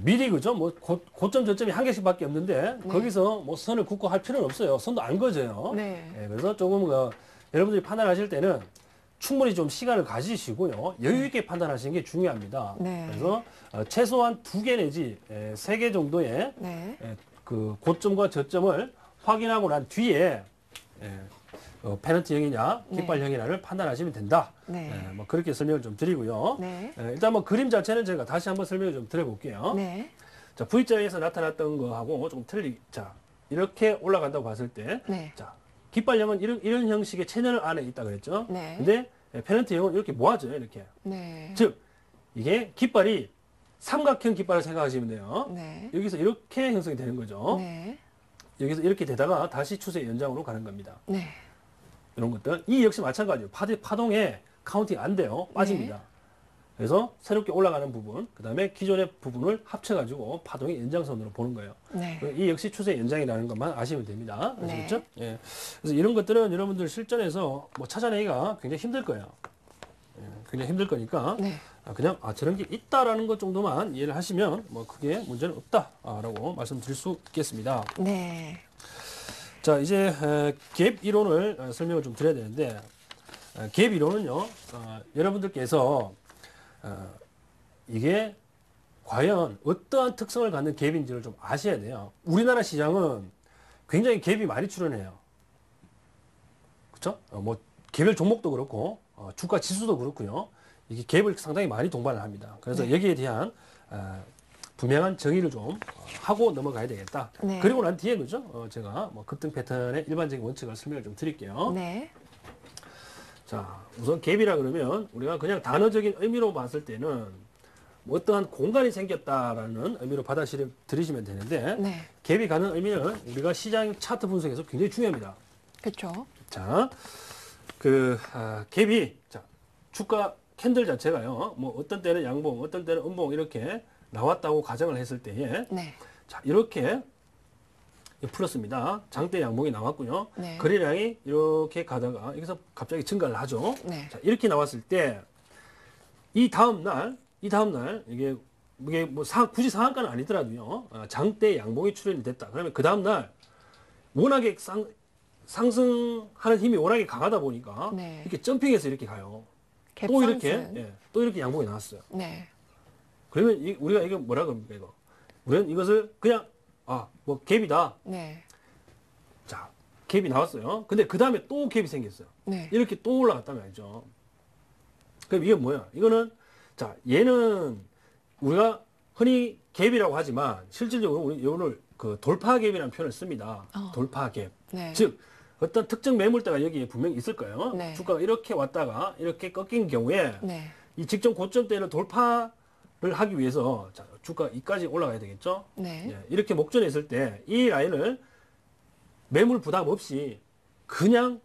미리 그죠 뭐 고점 저점이 한 개씩밖에 없는데 네. 거기서 뭐 선을 긋고 할 필요는 없어요. 선도 안 그어져요. 네. 그래서 조금 여러분들이 판단하실 때는 충분히 좀 시간을 가지시고요. 여유 있게 판단하시는 게 중요합니다. 네. 그래서 최소한 2개 내지 3개 정도의 네. 그 고점과 저점을 확인하고 난 뒤에 페넌트형이냐 네. 깃발형이냐를 판단하시면 된다. 네. 뭐 그렇게 설명을 좀 드리고요. 네. 일단 뭐 그림 자체는 제가 다시 한번 설명을 좀 드려볼게요. 네. 자, V자에서 나타났던 거하고 좀 자, 이렇게 올라간다고 봤을 때, 네. 자, 깃발형은 이런 형식의 채널 안에 있다 그랬죠. 네. 근데 페넌트형은 이렇게 모아져요, 이렇게. 네. 즉, 이게 깃발이 삼각형 깃발을 생각하시면 돼요. 네. 여기서 이렇게 형성이 되는 거죠. 네. 여기서 이렇게 되다가 다시 추세 연장으로 가는 겁니다. 네. 이런 것들. 이 역시 마찬가지예요. 파동의 카운팅 안 돼요. 빠집니다. 그래서 새롭게 올라가는 부분, 그 다음에 기존의 부분을 합쳐가지고 파동의 연장선으로 보는 거예요. 네. 이 역시 추세 연장이라는 것만 아시면 됩니다. 네. 아시겠죠? 예. 그래서 이런 것들은 여러분들 실전에서 뭐 찾아내기가 굉장히 힘들 거예요. 예, 굉장히 힘들 거니까 네. 그냥 저런 게 있다라는 것 정도만 이해를 하시면 뭐 크게 문제는 없다라고 말씀드릴 수 있겠습니다. 네. 자, 이제 갭 이론을 설명을 좀 드려야 되는데 갭 이론은요, 여러분들께서 이게 과연 어떠한 특성을 갖는 갭인지를 좀 아셔야 돼요. 우리나라 시장은 굉장히 갭이 많이 출현해요. 그렇죠? 뭐 개별 종목도 그렇고 주가 지수도 그렇고요. 이게 갭을 상당히 많이 동반을 합니다. 그래서 여기에 대한 분명한 정의를 좀 하고 넘어가야 되겠다. 네. 그리고 난 뒤에 그죠? 제가 뭐 급등 패턴의 일반적인 원칙을 설명을 좀 드릴게요. 네. 자, 우선 갭이라 그러면 우리가 그냥 단어적인 의미로 봤을 때는 뭐 어떠한 공간이 생겼다라는 의미로 받아들이시면 되는데 네. 갭이 가는 의미는 우리가 시장 차트 분석에서 굉장히 중요합니다. 그렇죠. 자, 갭이 자 주가 캔들 자체가요. 뭐 어떤 때는 양봉, 어떤 때는 음봉 이렇게 나왔다고 가정을 했을 때에 네. 자 이렇게 플러스입니다. 장대 양봉이 나왔고요. 네. 거래량이 이렇게 가다가 여기서 갑자기 증가를 하죠. 네. 자, 이렇게 나왔을 때 이 다음 날 이게 뭐 굳이 상한가는 아니더라도요. 장대 양봉이 출현이 됐다. 그러면 그 다음 날 워낙에 상승하는 힘이 워낙에 강하다 보니까 네. 이렇게 점핑해서 이렇게 가요. 또 이렇게 갭상승. 또 이렇게 양봉이 나왔어요. 네. 그러면 우리가 이거 뭐라 그럽니까 이거? 우리는 이것을 그냥 뭐 갭이다. 네. 자, 갭이 나왔어요. 근데 그 다음에 또 갭이 생겼어요. 네. 이렇게 또 올라갔단 말이죠. 그럼 이게 뭐야? 이거는 자, 얘는 우리가 흔히 갭이라고 하지만 실질적으로 우리 이거를 그 돌파 갭이라는 표현을 씁니다. 돌파 갭. 네. 즉 어떤 특정 매물대가 여기에 분명히 있을 거예요. 네. 주가가 이렇게 왔다가 이렇게 꺾인 경우에 네. 이 직전 고점대를 돌파를 하기 위해서 자, 주가 이까지 올라가야 되겠죠. 네. 예, 이렇게 목전에 있을 때 이 라인을 매물 부담 없이 그냥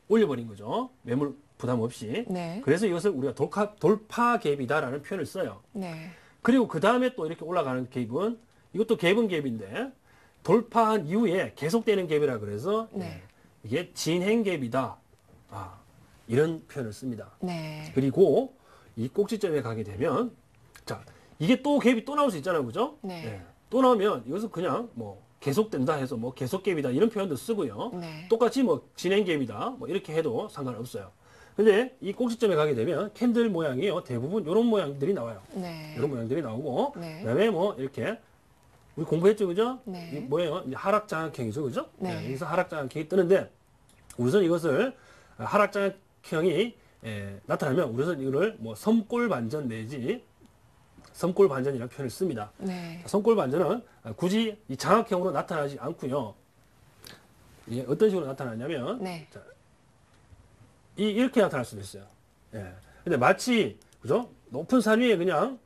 올려버린 거죠. 매물 부담 없이. 네. 그래서 이것을 우리가 돌파 갭이다라는 표현을 써요. 네. 그리고 그 다음에 또 이렇게 올라가는 갭은 이것도 갭은 갭인데 돌파한 이후에 계속되는 갭이라 그래서 네. 이게 진행 갭이다. 이런 표현을 씁니다. 네. 그리고 이 꼭지점에 가게 되면 자 이게 또 갭이 또 나올 수 있잖아요, 그죠? 네. 또 나오면 이것은 그냥 뭐 계속된다 해서 뭐 계속 갭이다 이런 표현도 쓰고요. 네. 똑같이 뭐 진행 갭이다 뭐 이렇게 해도 상관없어요. 근데 이 꼭지점에 가게 되면 캔들 모양이요 대부분 이런 모양들이 나와요. 네. 이런 모양들이 나오고 네. 그다음에 뭐 이렇게 우리 공부했죠, 그죠? 네. 이 뭐예요? 이제 하락장악형이죠, 그죠? 네. 여기서 하락장악형이 뜨는데 우선 이것을 하락장악형이 나타나면 우선 이거를 뭐 섬골 반전 내지 섬골 반전이라는 표현을 씁니다. 네. 섬골 반전은 굳이 이 장악형으로 나타나지 않고요. 이게 어떤 식으로 나타나냐면 네. 이렇게 나타날 수도 있어요. 근데 마치 그죠? 높은 산 위에 그냥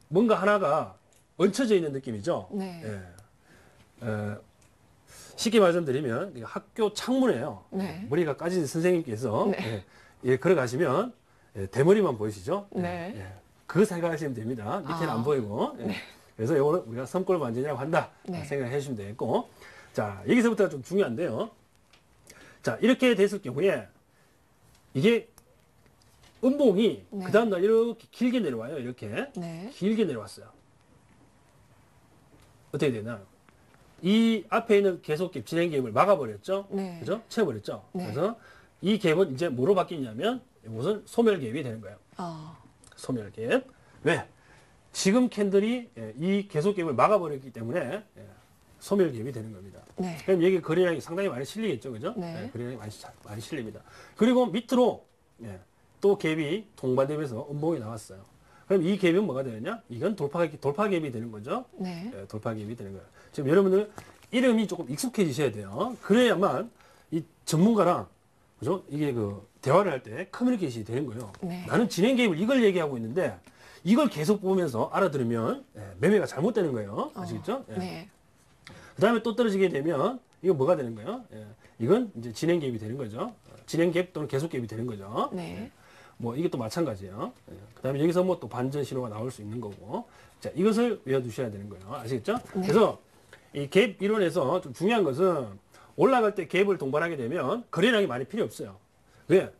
뭔가 하나가 얹혀져 있는 느낌이죠. 네. 쉽게 말씀드리면 이거 학교 창문에요. 네. 머리가 까진 선생님께서 네. 걸어가시면 대머리만 보이시죠? 네. 그 생각하시면 됩니다. 밑에는 안 보이고. 그래서 이거는 우리가 섬골 반전이라고 한다. 네. 생각해 주시면 되겠고. 자, 여기서부터가 좀 중요한데요. 자, 이렇게 됐을 경우에 이게 음봉이 네. 그 다음날 이렇게 길게 내려와요. 이렇게. 네. 길게 내려왔어요. 어떻게 되나? 이 앞에 있는 계속갭, 진행갭을 막아버렸죠? 네. 그죠? 채워버렸죠? 네. 그래서 이 갭은 이제 뭐로 바뀌냐면 이것은 소멸갭이 되는 거예요. 소멸갭. 왜? 지금 캔들이 이 계속갭을 막아버렸기 때문에 소멸갭이 되는 겁니다. 네. 그럼 여기 거래량이 상당히 많이 실리겠죠, 그죠? 네. 거래량이 많이 실립니다. 그리고 밑으로 또 갭이 동반되면서 음봉이 나왔어요. 그럼 이 갭은 뭐가 되느냐? 이건 돌파갭이 되는 거죠. 네. 돌파갭이 되는 거예요. 지금 여러분들 이름이 조금 익숙해지셔야 돼요. 그래야만 이 전문가랑 그죠? 이게 그 대화를 할 때 커뮤니케이션이 되는 거예요. 네. 나는 진행갭을 이걸 얘기하고 있는데 이걸 계속 보면서 알아들으면 매매가 잘못되는 거예요. 아시겠죠? 네. 그 다음에 또 떨어지게 되면 이거 뭐가 되는 거예요? 이건 이제 진행갭이 되는 거죠. 진행갭 또는 계속갭이 되는 거죠. 네. 뭐 이게 또 마찬가지예요. 예. 그다음에 여기서 뭐 또 반전 신호가 나올 수 있는 거고. 자, 이것을 외워두셔야 되는 거예요. 아시겠죠? 네. 그래서 이 갭 이론에서 좀 중요한 것은 올라갈 때 갭을 동반하게 되면 거래량이 많이 필요 없어요. 왜?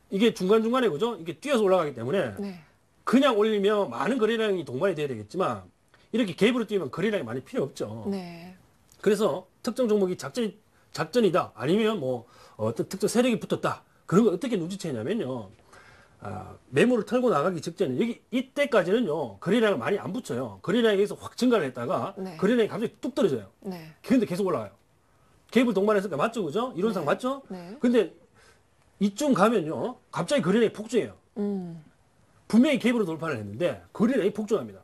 이게 중간중간에 그죠? 이게 뛰어서 올라가기 때문에 네. 그냥 올리면 많은 거래량이 동반이 돼야 되겠지만 이렇게 갭으로 뛰면 거래량이 많이 필요 없죠. 네. 그래서 특정 종목이 작전이다 아니면 뭐 어떤 특정 세력이 붙었다 그런 거 어떻게 눈치채냐면요. 매물을 털고 나가기 직전에 여기 이때까지는요 거래량을 많이 안 붙여요. 거래량이 여기서 확 증가를 했다가 네. 거래량이 갑자기 뚝 떨어져요. 네. 근데 계속 올라가요. 갭을 동반했으니까 맞죠, 그죠? 이론상 네. 맞죠? 네. 근데 이쯤 가면요 갑자기 거래량이 폭증해요. 분명히 갭으로 돌파를 했는데 거래량이 폭증합니다.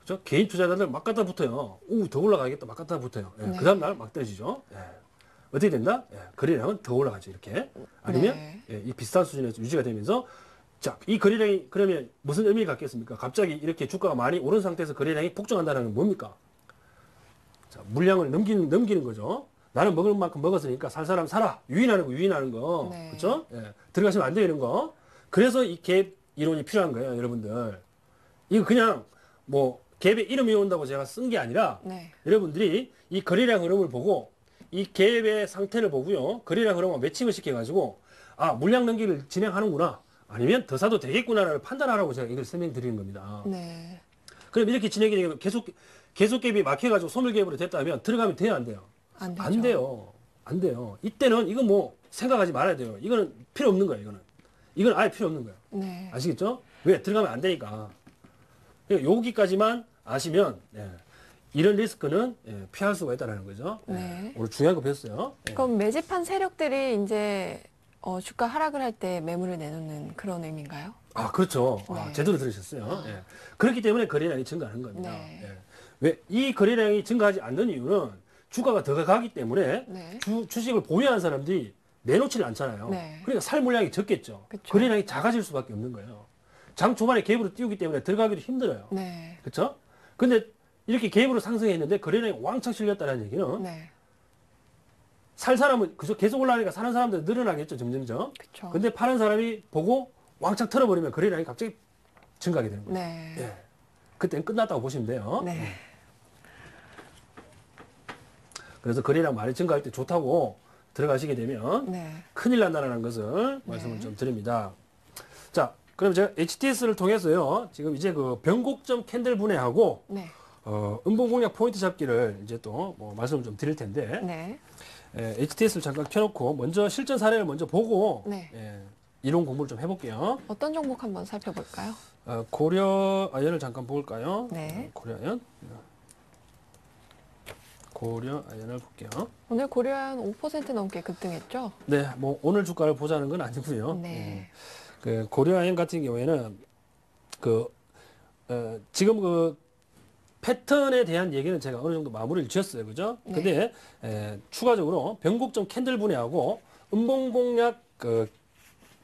그죠? 개인 투자자들 막 갖다 붙어요. 더 올라가겠다 막 갖다 붙어요. 예, 네. 그 다음 날 막 떨어지죠. 예. 어떻게 된다? 예, 거래량은 더 올라가죠. 이렇게. 아니면 네. 예, 이 비슷한 수준에서 유지가 되면서 자, 이 거래량이 그러면 무슨 의미를 갖겠습니까? 갑자기 이렇게 주가가 많이 오른 상태에서 거래량이 폭증한다는 건 뭡니까? 자, 물량을 넘기는 거죠. 나는 먹을 만큼 먹었으니까 살 사람 사라. 유인하는 거. 네. 그렇죠? 예, 들어가시면 안 돼요, 이런 거. 그래서 이 갭 이론이 필요한 거예요, 여러분들. 이거 그냥 뭐 갭의 이름이 온다고 제가 쓴 게 아니라 네. 여러분들이 이 거래량 흐름을 보고 이 갭의 상태를 보고요. 거래량 흐름을 매칭을 시켜가지고 물량 넘기를 진행하는구나. 아니면 더 사도 되겠구나를 판단하라고 제가 이걸 설명드리는 겁니다. 네. 그럼 이렇게 진행이 되면 계속 갭이 막혀가지고 소멸 갭으로 됐다면 들어가면 돼요, 안 돼요? 안 되죠. 안 돼요. 안 돼요. 이때는 이거 뭐 생각하지 말아야 돼요. 이거는 필요 없는 거예요, 이건 아예 필요 없는 거예요. 네. 아시겠죠? 왜? 들어가면 안 되니까. 그러니까 여기까지만 아시면 이런 리스크는 피할 수가 있다는 거죠. 네. 오늘 중요한 거 배웠어요. 그럼 매집한 세력들이 이제 주가 하락을 할 때 매물을 내놓는 그런 의미인가요? 그렇죠. 네. 제대로 들으셨어요. 예. 그렇기 때문에 거래량이 증가하는 겁니다. 네. 예. 왜? 이 거래량이 증가하지 않는 이유는 주가가 더 가기 때문에 네. 주식을 보유하는 사람들이 내놓지를 않잖아요. 네. 그러니까 살 물량이 적겠죠. 그쵸. 거래량이 작아질 수밖에 없는 거예요. 장 초반에 갭으로 띄우기 때문에 들어가기도 힘들어요. 네. 그렇죠? 근데 이렇게 갭으로 상승했는데 거래량이 왕창 실렸다는 얘기는 네. 살 사람은 그저 계속 올라가니까 사는 사람들 늘어나겠죠, 점점점. 그렇죠. 근데 파는 사람이 보고 왕창 털어버리면 거래량이 갑자기 증가하게 되는 거예요. 네. 예. 그때는 끝났다고 보시면 돼요. 네. 그래서 거래량 많이 증가할 때 좋다고 들어가시게 되면 네. 큰일 난다는 것을 말씀을 좀 드립니다. 자, 그럼 제가 HTS를 통해서요, 지금 이제 그 변곡점 캔들 분해하고, 네. 음봉 공략 포인트 잡기를 이제 또 뭐 말씀을 좀 드릴 텐데, 네. HTS를 잠깐 켜놓고 먼저 실전 사례를 먼저 보고, 네. 이론 공부를 좀 해볼게요. 어떤 종목 한번 살펴볼까요? 고려 아연을 잠깐 볼까요? 네. 고려 아연. 고려 아연을 볼게요. 오늘 고려한 5% 넘게 급등했죠? 네, 뭐 오늘 주가를 보자는 건 아니고요. 네. 그 고려아연 같은 경우에는 지금 그 패턴에 대한 얘기는 제가 어느 정도 마무리를 지었어요, 그죠? 네. 근데 추가적으로 변곡점 캔들 분해하고 음봉 공략 그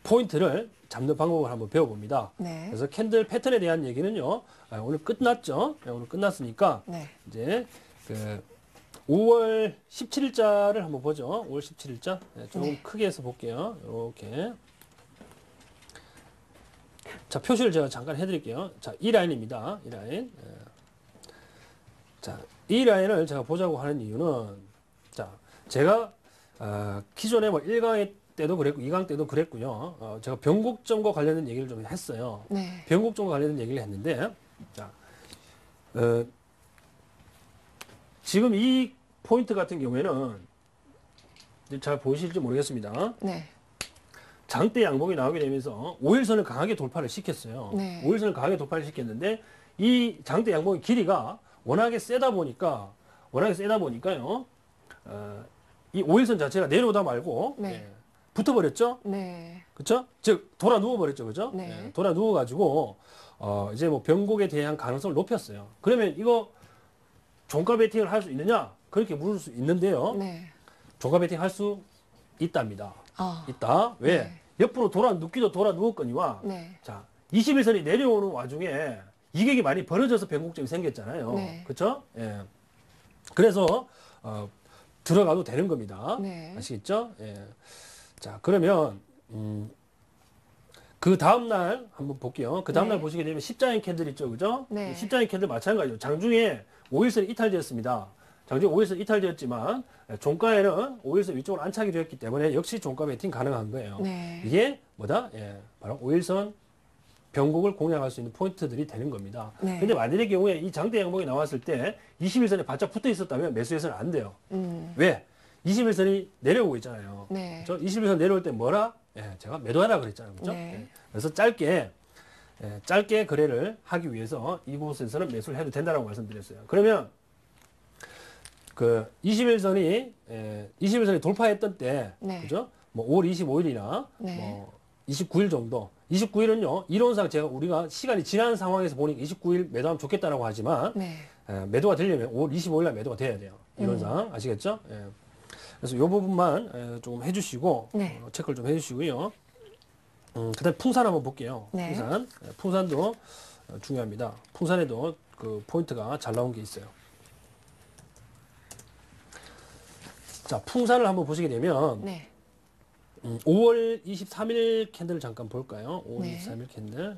포인트를 잡는 방법을 한번 배워봅니다. 네. 그래서 캔들 패턴에 대한 얘기는요, 오늘 끝났죠? 오늘 끝났으니까 네. 이제 그 5월 17일자를 한번 보죠. 5월 17일자 좀 네. 크게 해서 볼게요. 이렇게. 자, 표시를 제가 잠깐 해드릴게요. 자, 이 라인입니다. 이 라인. 자, 이 라인을 제가 보자고 하는 이유는, 자, 제가, 기존에 뭐 1강 때도 그랬고, 2강 때도 그랬고요. 제가 변곡점과 관련된 얘기를 좀 했어요. 네. 변곡점과 관련된 얘기를 했는데, 자, 지금 이 포인트 같은 경우에는, 잘 보이실지 모르겠습니다. 네. 장대 양봉이 나오게 되면서 5일선을 강하게 돌파를 시켰어요. 네. 5일선을 강하게 돌파를 시켰는데 이 장대 양봉의 길이가 워낙에 세다 보니까요. 이 5일선 자체가 내려오다 말고 네. 붙어버렸죠. 네. 그렇죠? 즉 돌아 누워 버렸죠, 그죠? 네. 돌아 누워 가지고 이제 뭐 변곡에 대한 가능성을 높였어요. 그러면 이거 종가 베팅을 할 수 있느냐? 그렇게 물을 수 있는데요. 네. 종가 베팅 할 수 있답니다. 있다. 왜? 네. 옆으로 눕기도 돌아 누웠거니와 네. 자, 21선이 내려오는 와중에 이격이 많이 벌어져서 변곡점이 생겼잖아요. 네. 그렇죠? 예. 그래서 들어가도 되는 겁니다. 네. 아시겠죠? 예. 자, 그러면 그 다음날 한번 볼게요. 그 다음날 네. 보시게 되면 십자인 캔들 있죠. 그죠? 네. 십자인 캔들 마찬가지로 장중에 5일선이 이탈되었습니다. 장중에 5일선 이탈되었지만 종가에는 5일선 위쪽으로 안착이 되었기 때문에 역시 종가 베팅 가능한 거예요. 네. 이게 뭐다? 예, 바로 5일선 변곡을 공략할 수 있는 포인트들이 되는 겁니다. 네. 근데 만일의 경우에 이 장대 양봉이 나왔을 때 21선에 바짝 붙어 있었다면 매수해서는 안 돼요. 왜? 21선이 내려오고 있잖아요. 네. 그렇죠? 21선 내려올 때 뭐라? 예, 제가 매도하라 그랬잖아요. 그렇죠? 네. 예, 그래서 짧게 거래를 하기 위해서 이곳에서는 매수를 해도 된다고 말씀드렸어요. 그러면 그 21선이 돌파했던 때, 네. 그죠? 뭐 5월 25일이나 네. 뭐 29일 정도. 29일은요, 이론상 우리가 시간이 지난 상황에서 보니까 29일 매도하면 좋겠다라고 하지만, 네. 매도가 되려면 5월 25일 날 매도가 돼야 돼요. 이론상. 아시겠죠? 예. 그래서 이 부분만 좀 해주시고, 네. 체크를 좀 해주시고요. 그 다음에 풍산 한번 볼게요. 네. 풍산. 풍산도 중요합니다. 풍산에도 그 포인트가 잘 나온 게 있어요. 자, 풍산을 한번 보시게 되면, 네. 5월 23일 캔들을 잠깐 볼까요? 5월 네. 23일 캔들.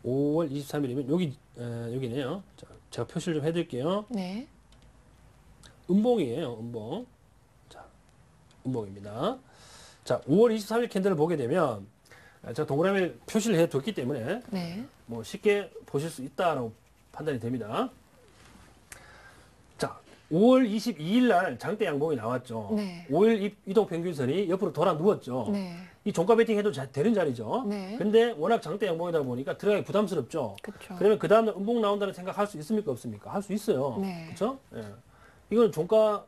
5월 23일이면 여기네요. 자, 제가 표시를 좀 해드릴게요. 네. 음봉이에요. 음봉. 자, 음봉입니다. 자, 5월 23일 캔들을 보게 되면 제가 동그라미를 표시를 해뒀기 때문에 네. 뭐 쉽게 보실 수 있다라고 판단이 됩니다. 자, 5월 22일 날 장대 양봉이 나왔죠. 네. 5일 이동 평균선이 옆으로 돌아 누웠죠. 네. 이 종가 베팅 해도 되는 자리죠. 네. 근데 워낙 장대 양봉이다 보니까 들어가기 부담스럽죠. 그렇죠. 그러면 그 다음날 음봉 나온다는 생각 할 수 있습니까? 없습니까? 할 수 있어요. 네. 그렇죠? 예. 이건 종가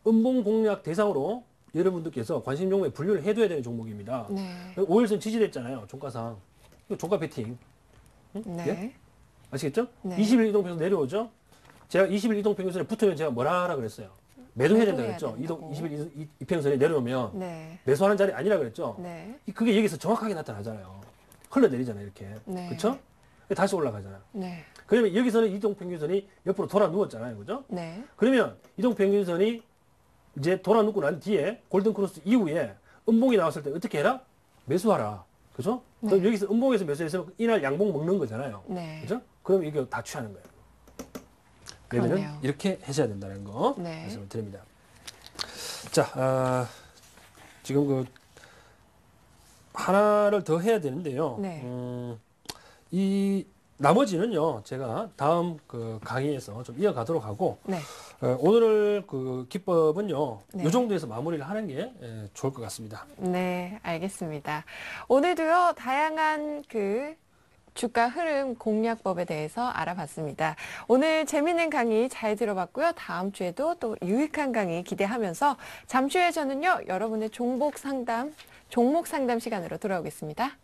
음봉 공략 대상으로 여러분들께서 관심 종목에 분류를 해둬야 되는 종목입니다. 네. 5일선 지지됐잖아요. 종가상. 이거 종가 베팅. 네. 예? 아시겠죠? 네. 20일 이동평균선 내려오죠? 제가 20일 이동평균선에 붙으면 제가 뭐라 하라 그랬어요? 매도해야 된다 매도해야 그랬죠? 된다고. 20일 이평선에 내려오면 네. 매수하는 자리 아니라 그랬죠? 네. 그게 여기서 정확하게 나타나잖아요. 흘러내리잖아요, 이렇게. 네. 그렇죠? 다시 올라가잖아요. 네. 그러면 여기서는 이동평균선이 옆으로 돌아 누웠잖아요, 그죠? 네. 그러면 이동평균선이 이제 돌아 눕고 난 뒤에 골든크로스 이후에 음봉이 나왔을 때 어떻게 해라? 매수하라. 그죠? 네. 그럼 여기서 음봉에서 매수해서 이날 양봉 먹는 거잖아요. 네. 그죠? 그럼 이거 다 취하는 거예요. 그러면 그러네요. 이렇게 하셔야 된다는 거 네. 말씀을 드립니다. 자, 지금 그 하나를 더 해야 되는데요. 네. 이 나머지는요, 제가 다음 그 강의에서 좀 이어가도록 하고, 네. 오늘 그 기법은요, 네. 이 정도에서 마무리를 하는 게 좋을 것 같습니다. 네, 알겠습니다. 오늘도요, 다양한 그 주가 흐름 공략법에 대해서 알아봤습니다. 오늘 재밌는 강의 잘 들어봤고요. 다음 주에도 또 유익한 강의 기대하면서 잠시 후에 저는요, 여러분의 종목 상담 시간으로 돌아오겠습니다.